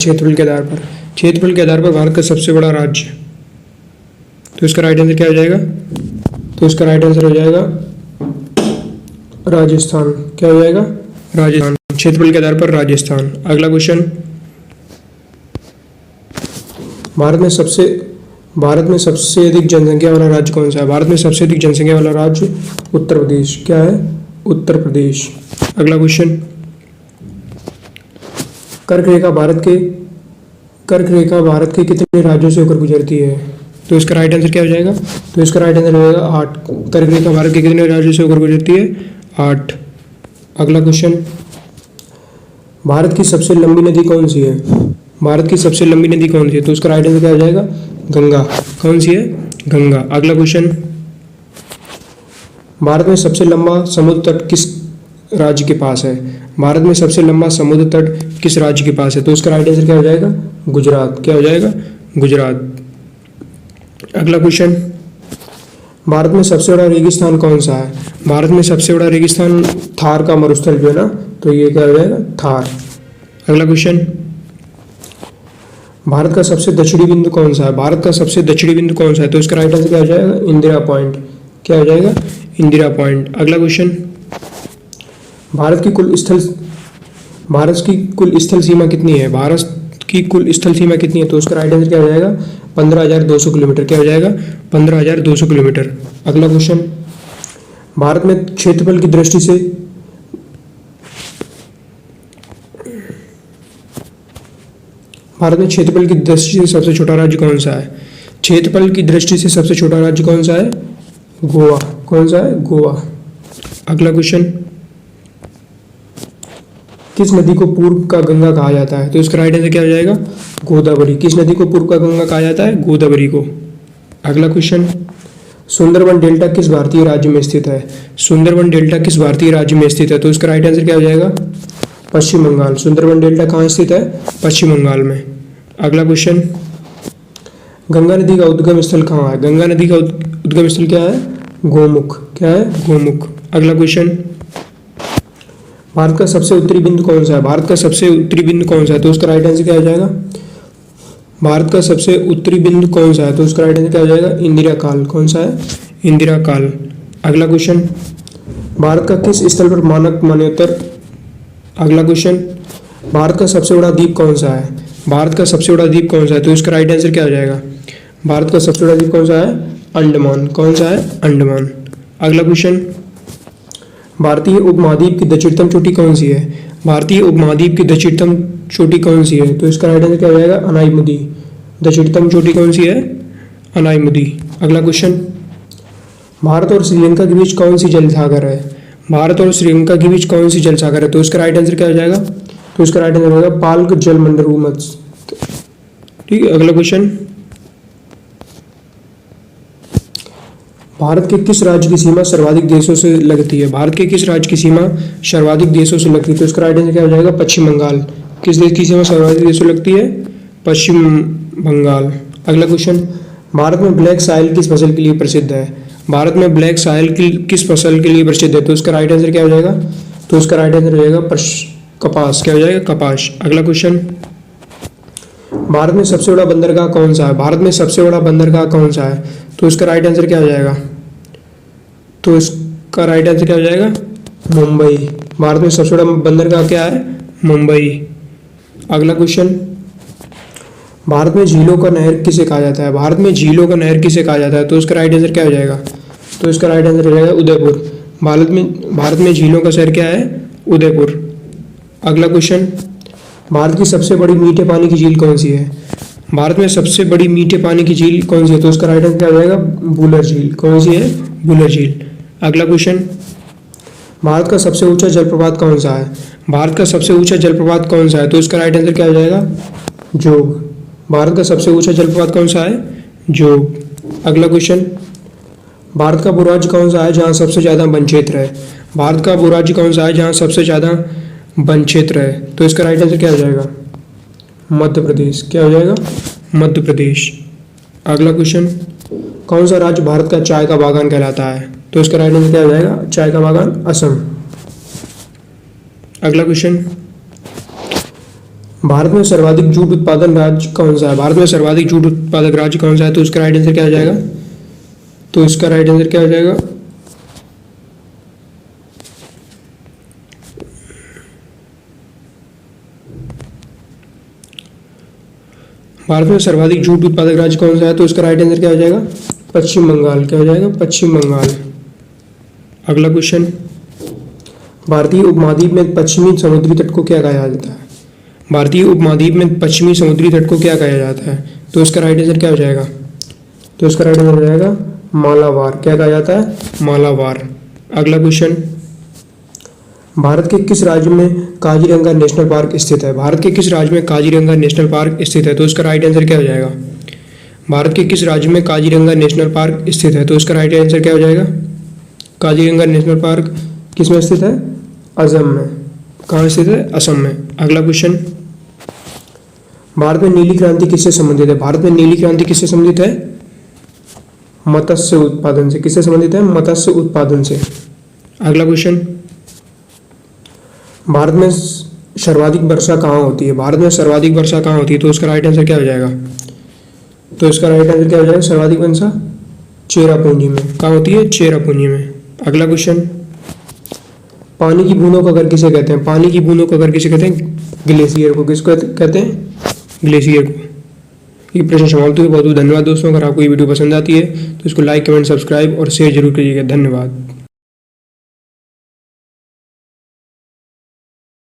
क्षेत्रफल के आधार पर। क्षेत्रफल के आधार पर भारत का सबसे बड़ा राज्य, तो इसका राइट आंसर क्या हो जाएगा? तो इसका राइट आंसर हो जाएगा राजस्थान। क्या हो जाएगा? राजस्थान। क्षेत्रफल के आधार पर राजस्थान। अगला क्वेश्चन, भारत में सबसे अधिक जनसंख्या वाला राज्य कौन सा है? भारत में सबसे अधिक जनसंख्या वाला राज्य उत्तर प्रदेश। क्या है? उत्तर प्रदेश। अगला क्वेश्चन, कर्क रेखा भारत के कितने राज्यों से होकर गुजरती है? तो इसका राइट आंसर क्या हो जाएगा? तो इसका राइट आंसर हो जाएगा 8। कर्क रेखा भारत के कितने राज्यों से होकर गुजरती है? 8। अगला क्वेश्चन, भारत की सबसे लंबी नदी कौन सी है? भारत की सबसे लंबी नदी कौन सी है? तो उसका राइट आंसर क्या हो जाएगा? गंगा। कौन सी है? गंगा। अगला क्वेश्चन, भारत में सबसे लंबा समुद्र तट किस राज्य के पास है? भारत में सबसे लंबा समुद्र तट किस राज्य के पास है? तो उसका राइट आंसर क्या हो जाएगा? गुजरात। क्या हो जाएगा? गुजरात। अगला क्वेश्चन, भारत में सबसे बड़ा रेगिस्तान कौन सा है? भारत में सबसे बड़ा रेगिस्तान थार का मरुस्थल जो है ना, तो ये क्या हो जाएगा? थार। अगला क्वेश्चन, भारत का सबसे दक्षिणी बिंदु कौन सा है? भारत का सबसे दक्षिणी बिंदु कौन सा है? तो इसका राइट आंसर क्या हो जाएगा? इंदिरा पॉइंट। क्या हो जाएगा? इंदिरा पॉइंट। अगला क्वेश्चन, भारत की कुल स्थल सीमा कितनी है? भारत की कुल स्थल सीमा कितनी है? तो उसका राइट आंसर क्या हो जाएगा? 15,200 किलोमीटर। क्या हो जाएगा? 15,200 किलोमीटर। अगला क्वेश्चन, भारत में क्षेत्रफल की दृष्टि से सबसे छोटा राज्य कौन सा है? क्षेत्रफल की दृष्टि से सबसे छोटा राज्य कौन सा है? गोवा। कौन सा है? गोवा। अगला क्वेश्चन, किस नदी को पूर्व का गंगा कहा जाता है? तो इसका राइट आंसर क्या हो जाएगा? गोदावरी। किस नदी को पूर्व का गंगा कहा जाता है? गोदावरी को। अगला क्वेश्चन, सुंदरबन डेल्टा किस भारतीय राज्य में स्थित है? सुंदरबन डेल्टा किस भारतीय राज्य में स्थित है? तो इसका राइट आंसर क्या हो जाएगा? पश्चिम बंगाल। सुंदरबन डेल्टा कहाँ स्थित है? पश्चिम बंगाल में। अगला क्वेश्चन, गंगा नदी का उद्गम स्थल कहाँ है? गंगा नदी का उद्गम स्थल क्या है? गोमुख। क्या है? गोमुख। अगला क्वेश्चन, भारत का सबसे उत्तरी बिंदु कौन सा है? भारत का सबसे उत्तरी बिंदु कौन सा है? तो उसका राइट आंसर क्या हो जाएगा? भारत का सबसे उत्तरी बिंदु कौन सा है? तो उसका राइट आंसर क्या हो जाएगा? इंदिरा काल। कौन सा है? इंदिरा काल। अगला क्वेश्चन, भारत का किस स्थल पर मानक मान्यता? अगला क्वेश्चन, भारत का सबसे बड़ा द्वीप कौन सा है? भारत का सबसे बड़ा द्वीप कौन सा है? तो इसका राइट आंसर क्या हो जाएगा? भारत का सबसे बड़ा द्वीप कौन सा है? अंडमान। कौन सा है? अंडमान। अगला क्वेश्चन, भारतीय उपमहाद्वीप की दक्षिणतम चोटी कौन सी है? भारतीय उपमहाद्वीप की दक्षिणतम चोटी कौन सी है? तो इसका राइट आंसर क्या हो जाएगा? अनाईमुदी। दक्षिणतम चोटी कौन सी है? अनाईमुदी। अगला क्वेश्चन, भारत और श्रीलंका के बीच कौन सी जल सागर है? भारत और श्रीलंका के बीच कौन सी जल सागर है? तो इसका राइट आंसर क्या हो जाएगा? तो इसका राइट आंसर होगा पाल्क जल मंडल। ठीक है। अगला क्वेश्चन, भारत के किस राज्य की सीमा सर्वाधिक देशों से लगती है? भारत के किस राज्य की सीमा सर्वाधिक देशों से लगती है? तो इसका राइट आंसर क्या हो जाएगा? पश्चिम बंगाल। किस देश की सीमा सर्वाधिक देशों से लगती है? पश्चिम बंगाल। अगला क्वेश्चन, भारत में ब्लैक साइल किस फसल के लिए प्रसिद्ध है? भारत में ब्लैक साइल किस फसल के लिए प्रसिद्ध है? तो इसका राइट आंसर क्या हो जाएगा? तो इसका राइट आंसर हो जाएगा कपास। क्या हो जाएगा? कपास। अगला क्वेश्चन, भारत में सबसे बड़ा बंदरगाह कौन सा है? भारत में सबसे बड़ा बंदरगाह कौन सा है? तो इसका राइट आंसर क्या हो जाएगा? तो इसका राइट आंसर क्या हो जाएगा? मुंबई। भारत में सबसे बड़ा बंदरगाह क्या है? मुंबई। अगला क्वेश्चन, भारत में झीलों का नहर किसे कहा जाता है? भारत में झीलों का नहर किसे कहा जाता है? तो इसका राइट आंसर क्या हो जाएगा? तो इसका राइट आंसर हो जाएगा उदयपुर। भारत में झीलों का शहर क्या है? उदयपुर। अगला क्वेश्चन, भारत की सबसे बड़ी मीठे पानी की झील कौन सी है? भारत में सबसे बड़ी मीठे पानी की झील कौन सी है? तो उसका राइट आंसर क्या हो जाएगा? वुलर झील। कौन सी है? वुलर झील। अगला क्वेश्चन, भारत का सबसे ऊंचा जलप्रपात कौन सा है? भारत का सबसे ऊंचा जलप्रपात कौन सा है? तो इसका राइट आंसर क्या हो जाएगा? जोग। भारत का सबसे ऊंचा जलप्रपात कौन सा है? जोग। अगला क्वेश्चन, भारत का वो राज्य कौन सा है जहाँ सबसे ज़्यादा वन क्षेत्र है? भारत का वो राज्य कौन सा है जहाँ सबसे ज़्यादा वन क्षेत्र है? तो इसका राइट आंसर क्या हो जाएगा? मध्य प्रदेश। क्या हो जाएगा? मध्य प्रदेश। अगला क्वेश्चन, कौन सा राज्य भारत का चाय का बागान कहलाता है? तो इसका राइट आंसर क्या हो जाएगा? चाय का बागान असम। अगला क्वेश्चन, भारत में सर्वाधिक जूट उत्पादन राज्य कौन सा है? भारत में सर्वाधिक जूट उत्पादक राज्य कौन सा है? तो इसका राइट आंसर क्या हो जाएगा? तो इसका राइट आंसर क्या हो जाएगा? भारत में सर्वाधिक जूट उत्पादक राज्य कौन सा है? तो इसका राइट आंसर क्या हो जाएगा? पश्चिम बंगाल। क्या हो जाएगा? पश्चिम बंगाल। अगला क्वेश्चन, भारतीय उपमहाद्वीप में पश्चिमी समुद्री तट को क्या कहा जाता है? भारतीय उपमहाद्वीप में पश्चिमी समुद्री तट को क्या कहा जाता है? तो इसका राइट आंसर क्या हो जाएगा? तो इसका राइट आंसर हो जाएगा मालाबार। क्या कहा जाता है? मालाबार। अगला क्वेश्चन, भारत के किस राज्य में काजीरंगा नेशनल पार्क स्थित है? भारत के किस राज्य में काजीरंगा नेशनल पार्क स्थित है? तो इसका राइट आंसर क्या हो जाएगा? भारत के किस राज्य में काजीरंगा नेशनल पार्क स्थित है? तो इसका राइट आंसर क्या हो जाएगा? काजीरंगा नेशनल पार्क किस में स्थित है? असम में। कहाँ स्थित है? असम में। अगला क्वेश्चन, भारत में नीली क्रांति किससे संबंधित है? भारत में नीली क्रांति किससे संबंधित है? मत्स्य उत्पादन से। किससे संबंधित है? मत्स्य उत्पादन से। अगला क्वेश्चन, भारत में सर्वाधिक वर्षा कहाँ होती है? भारत में सर्वाधिक वर्षा कहाँ होती है? तो उसका राइट आंसर क्या हो जाएगा? तो इसका राइट आंसर क्या हो जाएगा? सर्वाधिक वर्षा चेरापूंजी में। कहाँ होती है? चेरापूंजी में। अगला क्वेश्चन, पानी की बूंदों का घर किसे कहते हैं? पानी की बूंदों का घर किसे कहते हैं? ग्लेशियर को। किसको कहते हैं? ग्लेशियर को। ये प्रश्न समाप्त हुए। बहुत बहुत धन्यवाद दोस्तों। अगर आपको ये वीडियो पसंद आती है तो इसको लाइक, कमेंट, सब्सक्राइब और शेयर जरूर करिएगा। धन्यवाद।